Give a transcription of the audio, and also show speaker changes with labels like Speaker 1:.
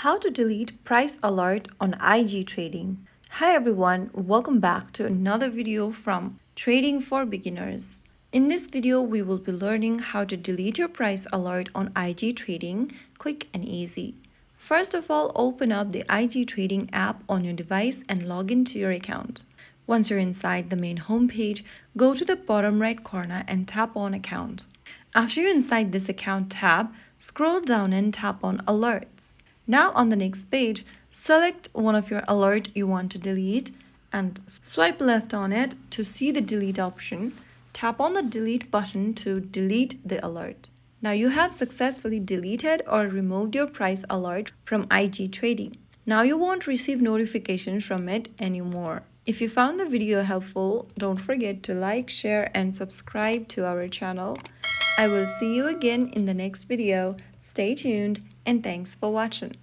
Speaker 1: How to delete price alert on IG trading. Hi everyone, welcome back to another video from Trading for Beginners. In this video, we will be learning how to delete your price alert on IG trading quick and easy. First of all, open up the IG trading app on your device and log into your account. Once you're inside the main homepage, go to the bottom right corner and tap on Account. After you're inside this Account tab, scroll down and tap on Alerts. Now on the next page, select one of your alert you want to delete and swipe left on it to see the delete option. Tap on the delete button to delete the alert. Now you have successfully deleted or removed your price alert from IG trading. Now you won't receive notifications from it anymore. If you found the video helpful, don't forget to like, share and subscribe to our channel. I will see you again in the next video. Stay tuned and thanks for watching.